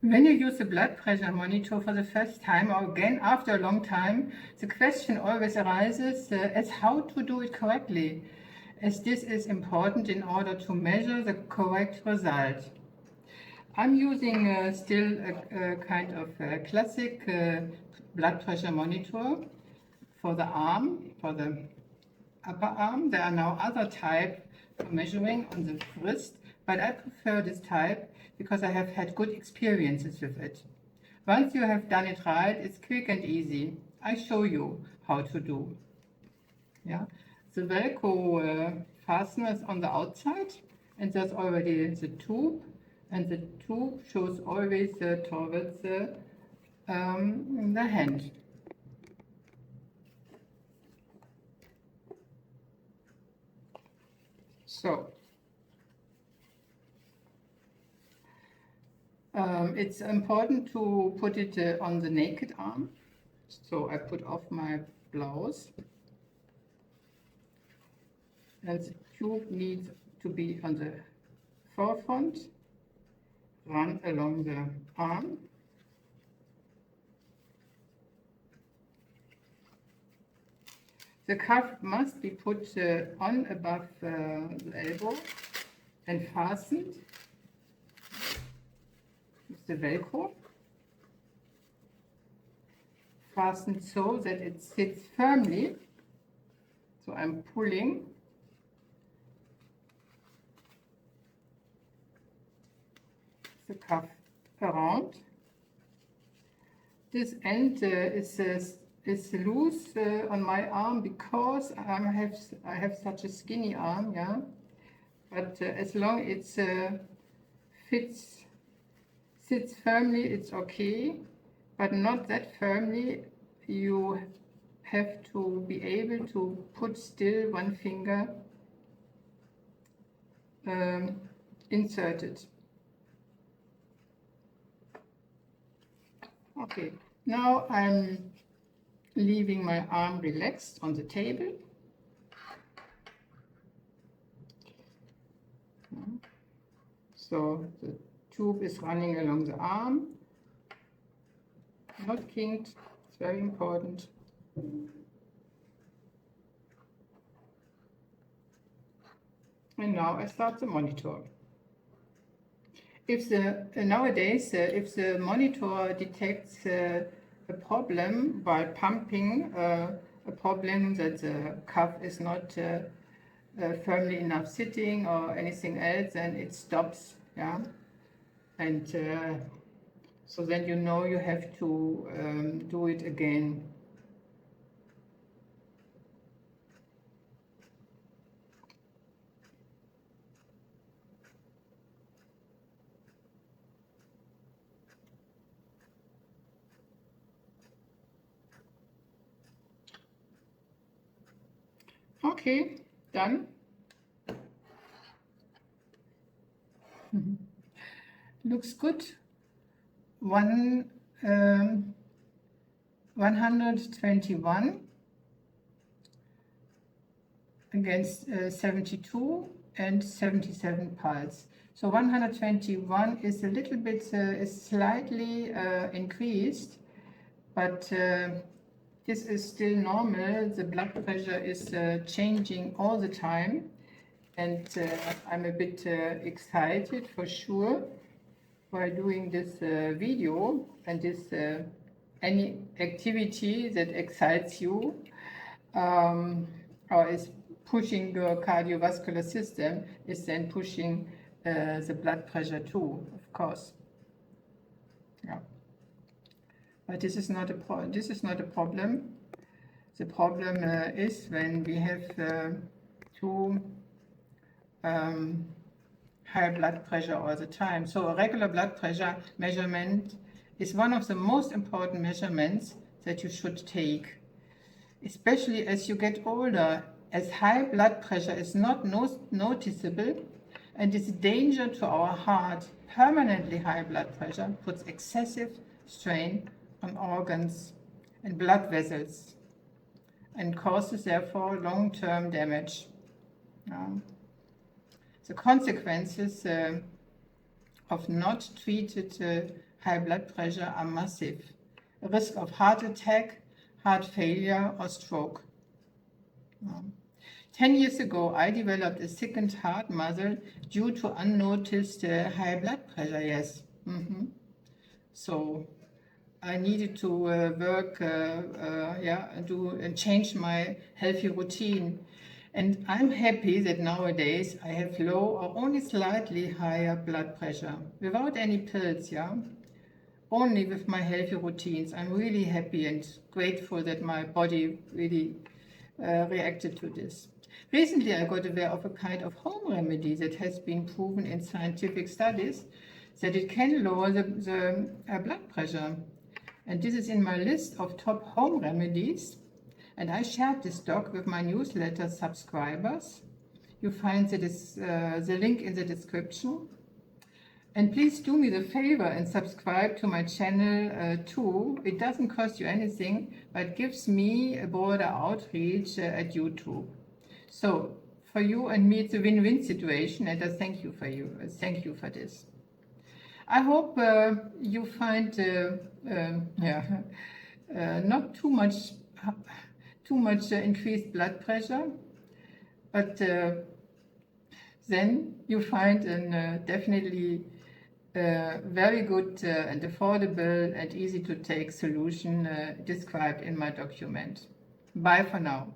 When you use the blood pressure monitor for the first time, or again after a long time, the question always arises as how to do it correctly, as this is important in order to measure the correct result. I'm using still a kind of classic blood pressure monitor for the arm, for the upper arm. There are now other types for measuring on the wrist, but I prefer this type because I have had good experiences with it. Once you have done it right, it's quick and easy. I show you how to do. Yeah, the Velcro fastener is on the outside, and there's already the tube, and the tube shows always towards the hand. So it's important to put it on the naked arm. So I put off my blouse, and the tube needs to be on the forefront, run along the arm. The cuff must be put on above the elbow and fastened with the Velcro. Fastened so that it sits firmly. So I'm pulling the cuff around. This end is loose on my arm because I have such a skinny arm, yeah. But as long as it sits firmly, it's okay. But not that firmly. You have to be able to put still one finger inserted. Okay, now I'm leaving my arm relaxed on the table. So the tube is running along the arm, not kinked, it's very important. And now I start the monitor. If nowadays, if the monitor detects a problem by pumping, a problem that the cuff is not firmly enough sitting or anything else, then it stops, yeah. And so then you know you have to do it again. Okay, done. Looks good. 121 against 72 and 77 pulse. So 121 is a little bit, is slightly increased, but this is still normal. The blood pressure is changing all the time, and I'm a bit excited for sure by doing this video, and this any activity that excites you or is pushing your cardiovascular system is then pushing the blood pressure too, of course. Yeah. But this is not a problem. The problem is when we have too high blood pressure all the time. So a regular blood pressure measurement is one of the most important measurements that you should take, especially as you get older, as high blood pressure is not noticeable and is a danger to our heart. Permanently high blood pressure puts excessive strain on organs and blood vessels and causes therefore long-term damage. The consequences of not treated high blood pressure are massive. Risk of heart attack, heart failure, or stroke. 10 years ago, I developed a thickened heart muscle due to unnoticed high blood pressure, yes. So I needed to work, change my healthy routine. And I'm happy that nowadays I have low or only slightly higher blood pressure without any pills, yeah? Only with my healthy routines. I'm really happy and grateful that my body really reacted to this. Recently, I got aware of a kind of home remedy that has been proven in scientific studies that it can lower the blood pressure. And this is in my list of top home remedies. And I shared this doc with my newsletter subscribers. You find the link in the description. And please do me the favor and subscribe to my channel too. It doesn't cost you anything, but gives me a broader outreach at YouTube. So for you and me, it's a win-win situation, and I thank you for you. Thank you for this. I hope you find not too much increased blood pressure, but then you find a definitely very good and affordable and easy to take solution described in my document. Bye for now.